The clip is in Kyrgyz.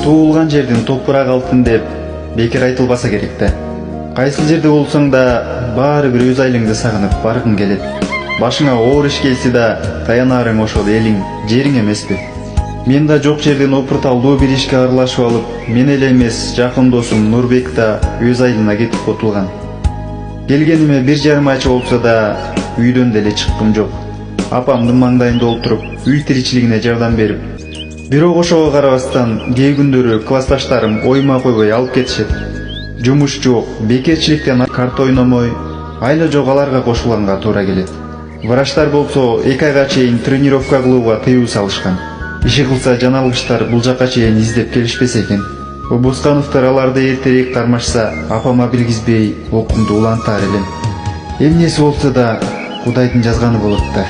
Туылган жердин топурак алтын деп бекер айтылбаса керек да. Кайсыл жерде болсоң да баары бир өз айлыңды сагынып баргың келет. Башыңа оор иш келсе да таянарың ошол элиң, жериң эмеспи? Мен да жок жерден опурталдуу бир ишке аралашып алып, мен эле эмес, жакын досум Нурбек да өз айылына кетип отулган. Келгениме 1,5 ай болсо да үйдөн деле чыккым жок. Апамдын маңдайында олтуруп, үй тиричилигине жардам берип, бирок ошого карабастан кээ күндөрү классташтарым оюма койбой алып кетишет. Жумуш жок, бекерчиликтен карта ойномой, айла жок аларга кошулганга туура келет. Врачтар болсо 2 айга чейин тренировка кылууга тыюу салышкан. Иши кылса жаналгыштар бул жакка чейин издеп келишпесе экен. Обускановдор аларды эртерээк кармашса, апама билгизбей окумду улантаар элем. Эмнеси болсо да Кудайдын жазганы болот да.